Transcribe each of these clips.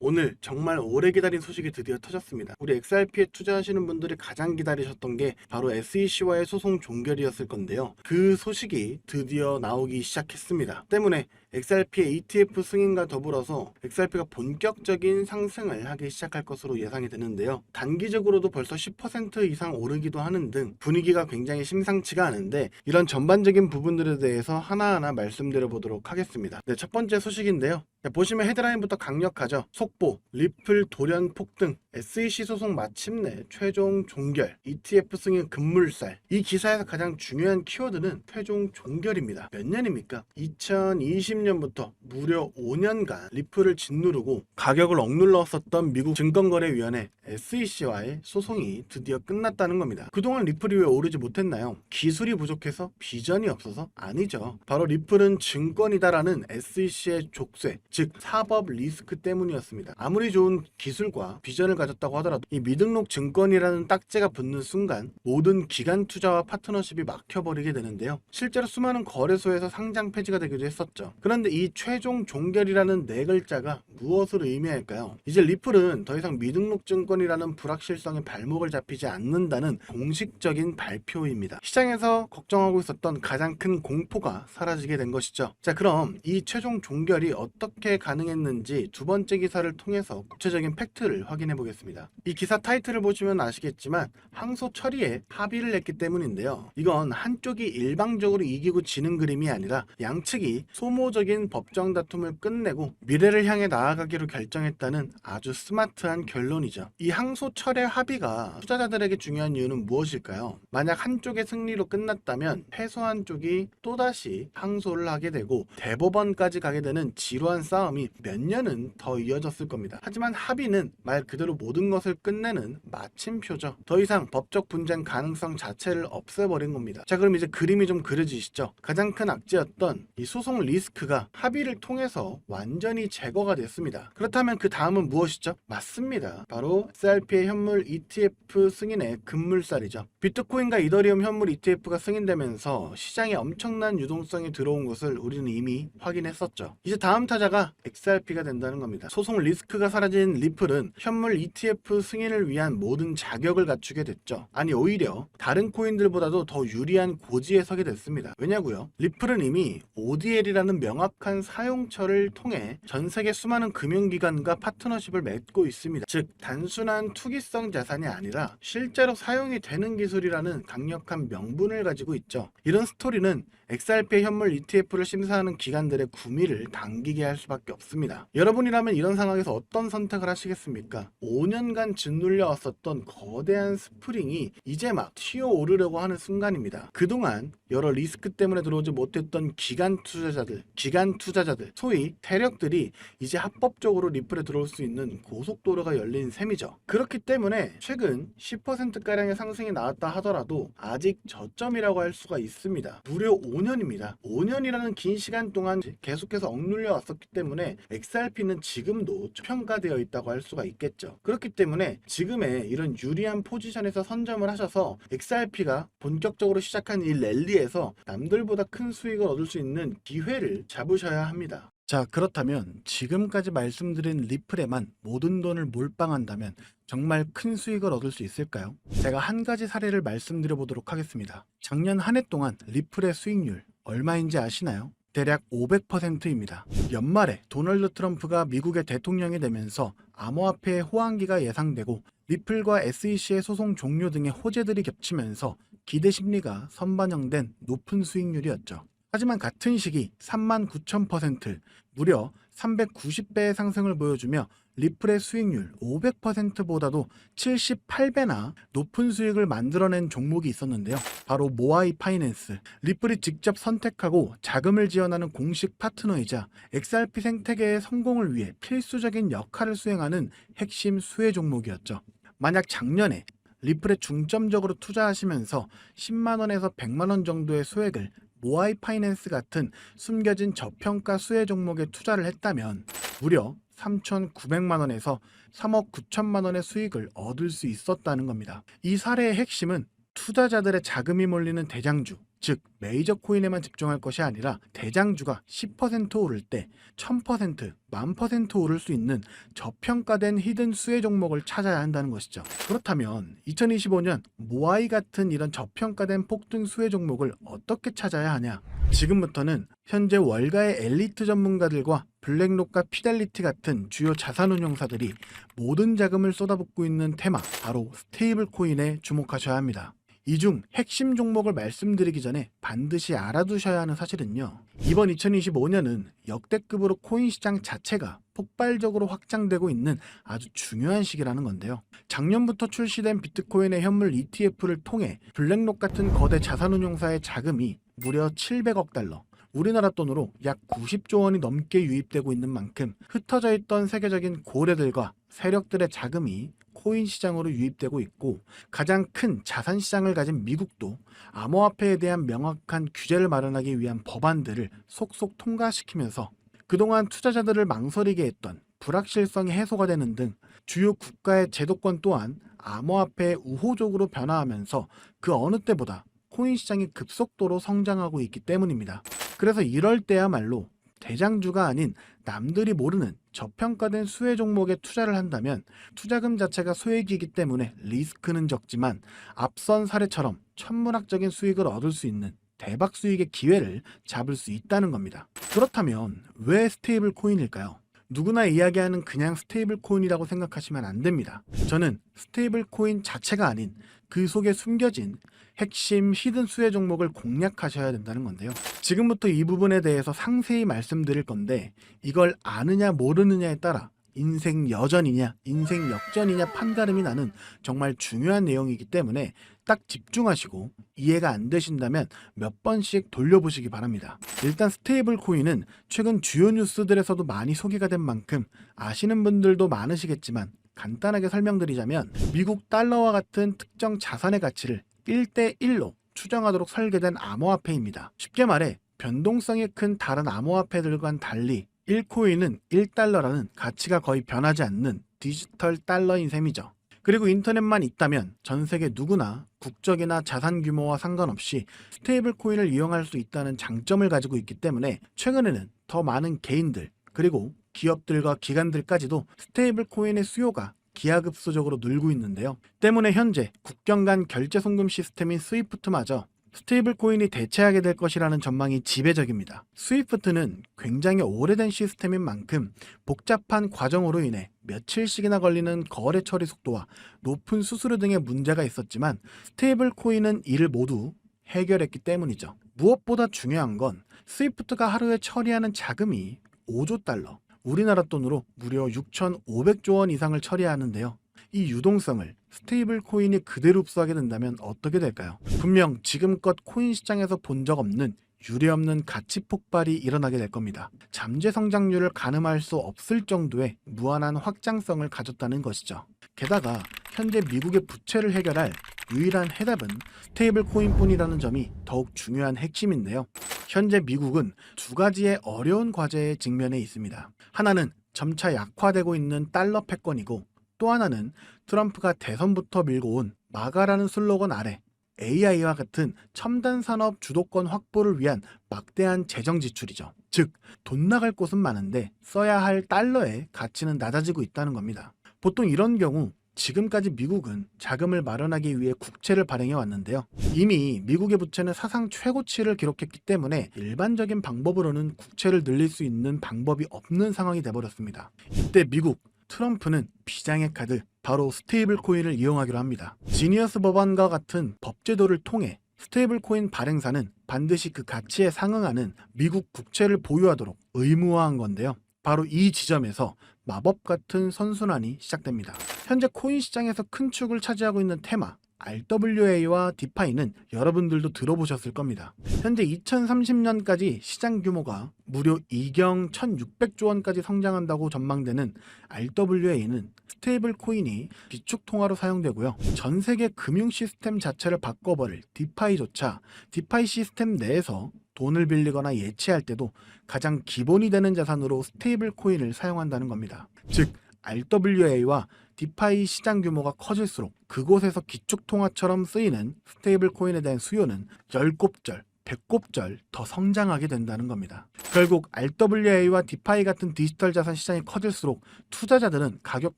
오늘 정말 오래 기다린 소식이 드디어 터졌습니다. 우리 XRP에 투자하시는 분들이 가장 기다리셨던 게 바로 SEC와의 소송 종결이었을 건데요. 그 소식이 드디어 나오기 시작했습니다. 때문에 XRP의 ETF 승인과 더불어서 XRP가 본격적인 상승을 하기 시작할 것으로 예상이 되는데요. 단기적으로도 벌써 10% 이상 오르기도 하는 등 분위기가 굉장히 심상치가 않은데, 이런 전반적인 부분들에 대해서 하나하나 말씀드려 보도록 하겠습니다. 네, 첫 번째 소식인데요. 보시면 헤드라인부터 강력하죠. 속보, 리플 돌연 폭등, SEC 소송 마침내 최종 종결, ETF 승인 급물살. 이 기사에서 가장 중요한 키워드는 최종 종결입니다. 몇 년입니까? 2020년부터 무려 5년간 리플을 짓누르고 가격을 억눌렀었던 미국 증권거래위원회 SEC와의 소송이 드디어 끝났다는 겁니다. 그동안 리플이 왜 오르지 못했나요? 기술이 부족해서? 비전이 없어서? 아니죠. 바로 리플은 증권이다라는 SEC의 족쇄, 즉 사법 리스크 때문이었습니다. 아무리 좋은 기술과 비전을 가졌다고 하더라도 이 미등록 증권이라는 딱지가 붙는 순간 모든 기관 투자와 파트너십이 막혀버리게 되는데요. 실제로 수많은 거래소에서 상장 폐지가 되기도 했었죠. 그런데 이 최종 종결이라는 네 글자가 무엇을 의미할까요? 이제 리플은 더 이상 미등록 증권이라는 불확실성에 발목을 잡히지 않는다는 공식적인 발표입니다. 시장에서 걱정하고 있었던 가장 큰 공포가 사라지게 된 것이죠. 자, 그럼 이 최종 종결이 어떻게 가능했는지 두 번째 기사를 통해서 구체적인 팩트를 확인해 보겠습니다. 이 기사 타이틀을 보시면 아시겠지만 항소 처리에 합의를 했기 때문인데요. 이건 한쪽이 일방적으로 이기고 지는 그림이 아니라 양측이 소모적인 법정 다툼을 끝내고 미래를 향해 나아가기로 결정했다는 아주 스마트한 결론이죠. 이 항소 철회 합의가 투자자들에게 중요한 이유는 무엇일까요? 만약 한쪽의 승리로 끝났다면 패소한 쪽이 또다시 항소를 하게 되고 대법원까지 가게 되는 지루한 싸움이 몇 년은 더 이어졌을 겁니다. 하지만 합의는 말 그대로 모든 것을 끝내는 마침표죠. 더 이상 법적 분쟁 가능성 자체를 없애버린 겁니다. 자, 그럼 이제 그림이 좀 그려지시죠? 가장 큰 악재였던 이 소송 리스크가 합의를 통해서 완전히 제거가 됐습니다. 그렇다면 그 다음은 무엇이죠? 맞습니다. 바로 XRP의 현물 ETF 승인의 급물살이죠. 비트코인과 이더리움 현물 ETF가 승인되면서 시장에 엄청난 유동성이 들어온 것을 우리는 이미 확인했었죠. 이제 다음 타자가 XRP가 된다는 겁니다. 소송 리스크가 사라진 리플은 현물 ETF 승인을 위한 모든 자격을 갖추게 됐죠. 아니, 오히려 다른 코인들보다도 더 유리한 고지에 서게 됐습니다. 왜냐고요? 리플은 이미 ODL이라는 명확한 사용처를 통해 전 세계 수많은 금융기관과 파트너십을 맺고 있습니다. 즉 단순한 투기성 자산이 아니라 실제로 사용이 되는 기술이라는 강력한 명분을 가지고 있죠. 이런 스토리는 XRP의 현물 ETF를 심사하는 기관들의 구미를 당기게 할 수밖에 없습니다. 여러분이라면 이런 상황에서 어떤 선택을 하시겠습니까? 5년간 짓눌려 왔었던 거대한 스프링이 이제 막 튀어오르려고 하는 순간입니다. 그동안 여러 리스크 때문에 들어오지 못했던 기관 투자자들, 소위 세력들이 이제 합법적으로 리플에 들어올 수 있는 고속도로가 열린 셈이죠. 그렇기 때문에 최근 10%가량의 상승이 나왔다 하더라도 아직 저점이라고 할 수가 있습니다. 무려 5년입니다. 5년이라는 긴 시간 동안 계속해서 억눌려 왔었기 때문에 XRP는 지금도 평가되어 있다고 할 수가 있겠죠. 그렇기 때문에 지금의 이런 유리한 포지션에서 선점을 하셔서 XRP가 본격적으로 시작한 이 랠리에서 남들보다 큰 수익을 얻을 수 있는 기회를 잡으셔야 합니다. 자, 그렇다면 지금까지 말씀드린 리플에만 모든 돈을 몰빵한다면 정말 큰 수익을 얻을 수 있을까요? 제가 한 가지 사례를 말씀드려 보도록 하겠습니다. 작년 한 해 동안 리플의 수익률 얼마인지 아시나요? 대략 500%입니다. 연말에 도널드 트럼프가 미국의 대통령이 되면서 암호화폐의 호황기가 예상되고 리플과 SEC의 소송 종료 등의 호재들이 겹치면서 기대 심리가 선반영된 높은 수익률이었죠. 하지만 같은 시기 39,000%, 무려 390배의 상승을 보여주며 리플의 수익률 500%보다도 78배나 높은 수익을 만들어낸 종목이 있었는데요. 바로 모아이 파이낸스. 리플이 직접 선택하고 자금을 지원하는 공식 파트너이자 XRP 생태계의 성공을 위해 필수적인 역할을 수행하는 핵심 수혜 종목이었죠. 만약 작년에 리플에 중점적으로 투자하시면서 10만원에서 100만원 정도의 수익을 모아이 파이낸스 같은 숨겨진 저평가 수혜 종목에 투자를 했다면 무려 3,900만원에서 3억 9천만원의 수익을 얻을 수 있었다는 겁니다. 이 사례의 핵심은 투자자들의 자금이 몰리는 대장주, 즉 메이저 코인에만 집중할 것이 아니라 대장주가 10% 오를 때 1000%, 10,000% 오를 수 있는 저평가된 히든 수혜 종목을 찾아야 한다는 것이죠. 그렇다면 2025년 모아이 같은 이런 저평가된 폭등 수혜 종목을 어떻게 찾아야 하냐? 지금부터는 현재 월가의 엘리트 전문가들과 블랙록과 피델리티 같은 주요 자산운용사들이 모든 자금을 쏟아붓고 있는 테마, 바로 스테이블 코인에 주목하셔야 합니다. 이 중 핵심 종목을 말씀드리기 전에 반드시 알아두셔야 하는 사실은요, 이번 2025년은 역대급으로 코인 시장 자체가 폭발적으로 확장되고 있는 아주 중요한 시기라는 건데요. 작년부터 출시된 비트코인의 현물 ETF를 통해 블랙록 같은 거대 자산운용사의 자금이 무려 700억 달러, 우리나라 돈으로 약 90조 원이 넘게 유입되고 있는 만큼 흩어져 있던 세계적인 고래들과 세력들의 자금이 코인 시장으로 유입되고 있고, 가장 큰 자산 시장을 가진 미국도 암호화폐에 대한 명확한 규제를 마련하기 위한 법안들을 속속 통과시키면서 그동안 투자자들을 망설이게 했던 불확실성이 해소가 되는 등 주요 국가의 제도권 또한 암호화폐에 우호적으로 변화하면서 그 어느 때보다 코인 시장이 급속도로 성장하고 있기 때문입니다. 그래서 이럴 때야말로 대장주가 아닌 남들이 모르는 저평가된 수혜 종목에 투자를 한다면 투자금 자체가 소액이기 때문에 리스크는 적지만 앞선 사례처럼 천문학적인 수익을 얻을 수 있는 대박 수익의 기회를 잡을 수 있다는 겁니다. 그렇다면 왜 스테이블 코인일까요? 누구나 이야기하는 그냥 스테이블 코인이라고 생각하시면 안 됩니다. 저는 스테이블 코인 자체가 아닌 그 속에 숨겨진 핵심 히든 수혜 종목을 공략하셔야 된다는 건데요. 지금부터 이 부분에 대해서 상세히 말씀드릴 건데, 이걸 아느냐 모르느냐에 따라 인생 여전이냐 인생 역전이냐 판가름이 나는 정말 중요한 내용이기 때문에 딱 집중하시고 이해가 안 되신다면 몇 번씩 돌려보시기 바랍니다. 일단 스테이블 코인은 최근 주요 뉴스들에서도 많이 소개가 된 만큼 아시는 분들도 많으시겠지만, 간단하게 설명드리자면 미국 달러와 같은 특정 자산의 가치를 1대1로 추정하도록 설계된 암호화폐입니다. 쉽게 말해 변동성이 큰 다른 암호화폐들과는 달리 1코인은 1달러라는 가치가 거의 변하지 않는 디지털 달러인 셈이죠. 그리고 인터넷만 있다면 전 세계 누구나 국적이나 자산 규모와 상관없이 스테이블 코인을 이용할 수 있다는 장점을 가지고 있기 때문에 최근에는 더 많은 개인들 그리고 기업들과 기관들까지도 스테이블 코인의 수요가 기하급수적으로 늘고 있는데요. 때문에 현재 국경 간 결제 송금 시스템인 스위프트마저 스테이블 코인이 대체하게 될 것이라는 전망이 지배적입니다. 스위프트는 굉장히 오래된 시스템인 만큼 복잡한 과정으로 인해 며칠씩이나 걸리는 거래 처리 속도와 높은 수수료 등의 문제가 있었지만 스테이블 코인은 이를 모두 해결했기 때문이죠. 무엇보다 중요한 건 스위프트가 하루에 처리하는 자금이 5조 달러, 우리나라 돈으로 무려 6,500조 원 이상을 처리하는데요. 이 유동성을 스테이블 코인이 그대로 흡수하게 된다면 어떻게 될까요? 분명 지금껏 코인 시장에서 본 적 없는 유례없는 가치 폭발이 일어나게 될 겁니다. 잠재 성장률을 가늠할 수 없을 정도의 무한한 확장성을 가졌다는 것이죠. 게다가 현재 미국의 부채를 해결할 유일한 해답은 스테이블 코인뿐이라는 점이 더욱 중요한 핵심인데요. 현재 미국은 두 가지의 어려운 과제에 직면해 있습니다. 하나는 점차 약화되고 있는 달러 패권이고, 또 하나는 트럼프가 대선부터 밀고 온 마가라는 슬로건 아래 AI와 같은 첨단 산업 주도권 확보를 위한 막대한 재정 지출이죠. 즉, 돈 나갈 곳은 많은데 써야 할 달러의 가치는 낮아지고 있다는 겁니다. 보통 이런 경우 지금까지 미국은 자금을 마련하기 위해 국채를 발행해 왔는데요. 이미 미국의 부채는 사상 최고치를 기록했기 때문에 일반적인 방법으로는 국채를 늘릴 수 있는 방법이 없는 상황이 돼버렸습니다. 이때 미국 트럼프는 비장의 카드, 바로 스테이블 코인을 이용하기로 합니다. 지니어스 법안과 같은 법제도를 통해 스테이블 코인 발행사는 반드시 그 가치에 상응하는 미국 국채를 보유하도록 의무화한 건데요. 바로 이 지점에서 마법 같은 선순환이 시작됩니다. 현재 코인 시장에서 큰 축을 차지하고 있는 테마 RWA와 디파이는 여러분들도 들어보셨을 겁니다. 현재 2030년까지 시장 규모가 무려 2경 1600조 원까지 성장한다고 전망되는 RWA는 스테이블 코인이 비축 통화로 사용되고요. 전 세계 금융 시스템 자체를 바꿔버릴 디파이조차 디파이 시스템 내에서 돈을 빌리거나 예치할 때도 가장 기본이 되는 자산으로 스테이블 코인을 사용한다는 겁니다. 즉 RWA와 디파이 시장 규모가 커질수록 그곳에서 기축통화처럼 쓰이는 스테이블 코인에 대한 수요는 열곱절 배꼽절 더 성장하게 된다는 겁니다. 결국 RWA와 디파이 같은 디지털 자산 시장이 커질수록 투자자들은 가격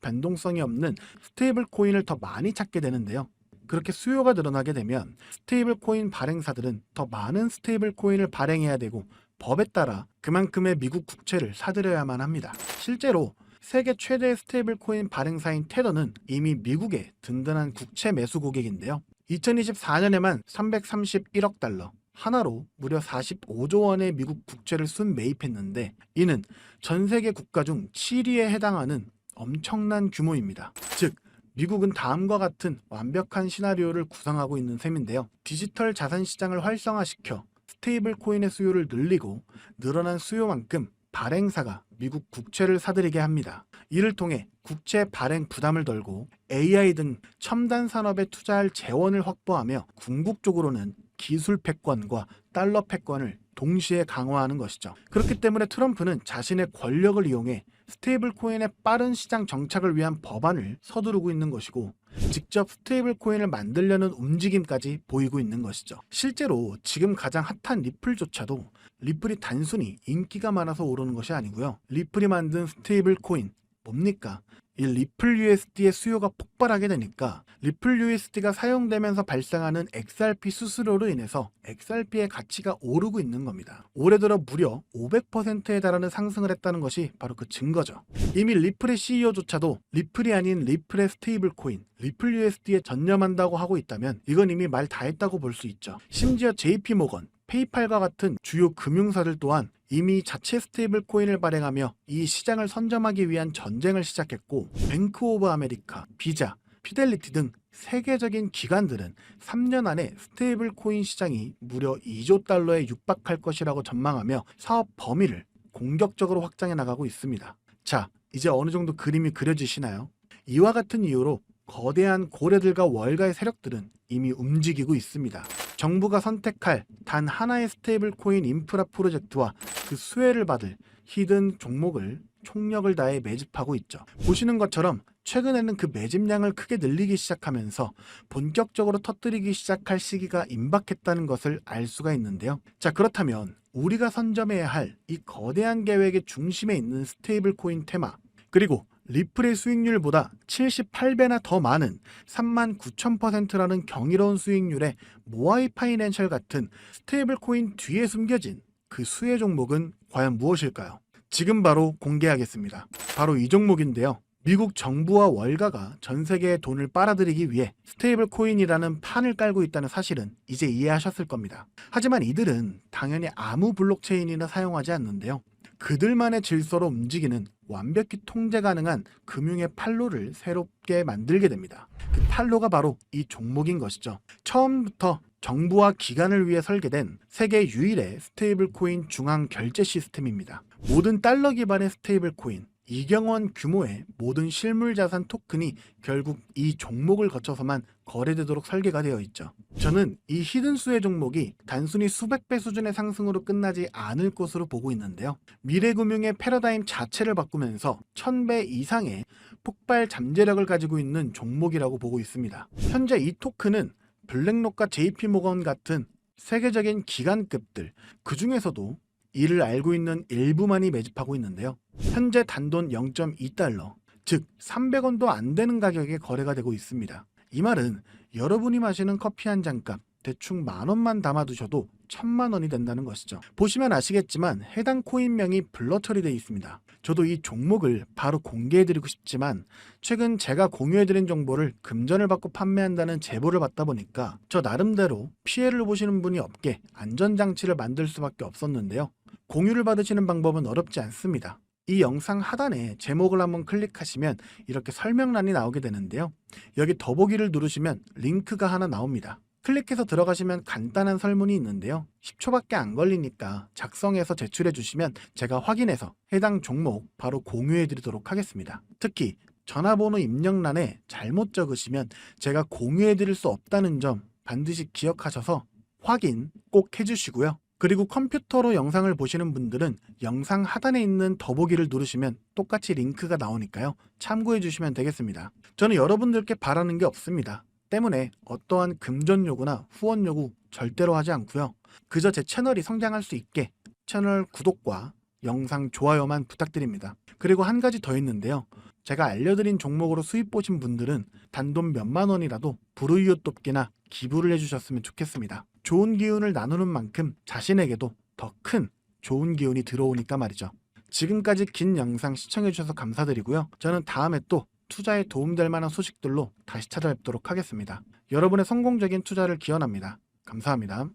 변동성이 없는 스테이블 코인을 더 많이 찾게 되는데요. 그렇게 수요가 늘어나게 되면 스테이블 코인 발행사들은 더 많은 스테이블 코인을 발행해야 되고 법에 따라 그만큼의 미국 국채를 사들여야만 합니다. 실제로 세계 최대의 스테이블 코인 발행사인 테더는 이미 미국의 든든한 국채 매수 고객인데요. 2024년에만 331억 달러, 하나로 무려 45조 원의 미국 국채를 순매입했는데 이는 전 세계 국가 중 7위에 해당하는 엄청난 규모입니다. 즉 미국은 다음과 같은 완벽한 시나리오를 구상하고 있는 셈인데요. 디지털 자산 시장을 활성화시켜 스테이블 코인의 수요를 늘리고 늘어난 수요만큼 발행사가 미국 국채를 사들이게 합니다. 이를 통해 국채 발행 부담을 덜고 AI 등 첨단 산업에 투자할 재원을 확보하며 궁극적으로는 기술 패권과 달러 패권을 동시에 강화하는 것이죠. 그렇기 때문에 트럼프는 자신의 권력을 이용해 스테이블 코인의 빠른 시장 정착을 위한 법안을 서두르고 있는 것이고 직접 스테이블 코인을 만들려는 움직임까지 보이고 있는 것이죠. 실제로 지금 가장 핫한 리플조차도 리플이 단순히 인기가 많아서 오르는 것이 아니고요. 리플이 만든 스테이블 코인 뭡니까? 이 리플 USD의 수요가 폭발하게 되니까 리플 USD가 사용되면서 발생하는 XRP 수수료로 인해서 XRP의 가치가 오르고 있는 겁니다. 올해 들어 무려 500%에 달하는 상승을 했다는 것이 바로 그 증거죠. 이미 리플의 CEO조차도 리플이 아닌 리플의 스테이블 코인, 리플 USD에 전념한다고 하고 있다면 이건 이미 말 다 했다고 볼 수 있죠. 심지어 JP모건, 페이팔과 같은 주요 금융사들 또한 이미 자체 스테이블 코인을 발행하며 이 시장을 선점하기 위한 전쟁을 시작했고 뱅크 오브 아메리카, 비자, 피델리티 등 세계적인 기관들은 3년 안에 스테이블 코인 시장이 무려 2조 달러에 육박할 것이라고 전망하며 사업 범위를 공격적으로 확장해 나가고 있습니다. 자, 이제 어느 정도 그림이 그려지시나요? 이와 같은 이유로 거대한 고래들과 월가의 세력들은 이미 움직이고 있습니다. 정부가 선택할 단 하나의 스테이블 코인 인프라 프로젝트와 그 수혜를 받을 히든 종목을 총력을 다해 매집하고 있죠. 보시는 것처럼 최근에는 그 매집량을 크게 늘리기 시작하면서 본격적으로 터뜨리기 시작할 시기가 임박했다는 것을 알 수가 있는데요. 자, 그렇다면 우리가 선점해야 할 이 거대한 계획의 중심에 있는 스테이블 코인 테마, 그리고 리플의 수익률보다 78배나 더 많은 39,000%라는 경이로운 수익률의 모아이 파이낸셜 같은 스테이블 코인 뒤에 숨겨진 그 수혜 종목은 과연 무엇일까요? 지금 바로 공개하겠습니다. 바로 이 종목인데요. 미국 정부와 월가가 전 세계의 돈을 빨아들이기 위해 스테이블 코인이라는 판을 깔고 있다는 사실은 이제 이해하셨을 겁니다. 하지만 이들은 당연히 아무 블록체인이나 사용하지 않는데요. 그들만의 질서로 움직이는 완벽히 통제 가능한 금융의 판로를 새롭게 만들게 됩니다. 그 판로가 바로 이 종목인 것이죠. 처음부터 정부와 기관을 위해 설계된 세계 유일의 스테이블 코인 중앙 결제 시스템입니다. 모든 달러 기반의 스테이블 코인, 2경원 규모의 모든 실물 자산 토큰이 결국 이 종목을 거쳐서만 거래되도록 설계가 되어 있죠. 저는 이 히든 수혜 종목이 단순히 수백 배 수준의 상승으로 끝나지 않을 것으로 보고 있는데요. 미래 금융의 패러다임 자체를 바꾸면서 1000배 이상의 폭발 잠재력을 가지고 있는 종목이라고 보고 있습니다. 현재 이 토큰은 블랙록과 JP모건 같은 세계적인 기관급들, 그 중에서도 이를 알고 있는 일부만이 매집하고 있는데요. 현재 단돈 0.2달러, 즉 300원도 안 되는 가격에 거래가 되고 있습니다. 이 말은 여러분이 마시는 커피 한 잔값 대충 10,000원만 담아두셔도 1,000,000원이 된다는 것이죠. 보시면 아시겠지만 해당 코인명이 블러 처리되어 있습니다. 저도 이 종목을 바로 공개해드리고 싶지만 최근 제가 공유해드린 정보를 금전을 받고 판매한다는 제보를 받다 보니까 저 나름대로 피해를 보시는 분이 없게 안전장치를 만들 수밖에 없었는데요. 공유를 받으시는 방법은 어렵지 않습니다. 이 영상 하단에 제목을 한번 클릭하시면 이렇게 설명란이 나오게 되는데요. 여기 더보기를 누르시면 링크가 하나 나옵니다. 클릭해서 들어가시면 간단한 설문이 있는데요. 10초밖에 안 걸리니까 작성해서 제출해 주시면 제가 확인해서 해당 종목 바로 공유해 드리도록 하겠습니다. 특히 전화번호 입력란에 잘못 적으시면 제가 공유해 드릴 수 없다는 점 반드시 기억하셔서 확인 꼭 해주시고요. 그리고 컴퓨터로 영상을 보시는 분들은 영상 하단에 있는 더보기를 누르시면 똑같이 링크가 나오니까요. 참고해 주시면 되겠습니다. 저는 여러분들께 바라는 게 없습니다. 때문에 어떠한 금전 요구나 후원 요구 절대로 하지 않고요. 그저 제 채널이 성장할 수 있게 채널 구독과 영상 좋아요만 부탁드립니다. 그리고 한 가지 더 있는데요. 제가 알려드린 종목으로 수익 보신 분들은 단돈 몇만 원이라도 불우이웃 돕기나 기부를 해주셨으면 좋겠습니다. 좋은 기운을 나누는 만큼 자신에게도 더 큰 좋은 기운이 들어오니까 말이죠. 지금까지 긴 영상 시청해주셔서 감사드리고요. 저는 다음에 또 투자에 도움될 만한 소식들로 다시 찾아뵙도록 하겠습니다. 여러분의 성공적인 투자를 기원합니다. 감사합니다.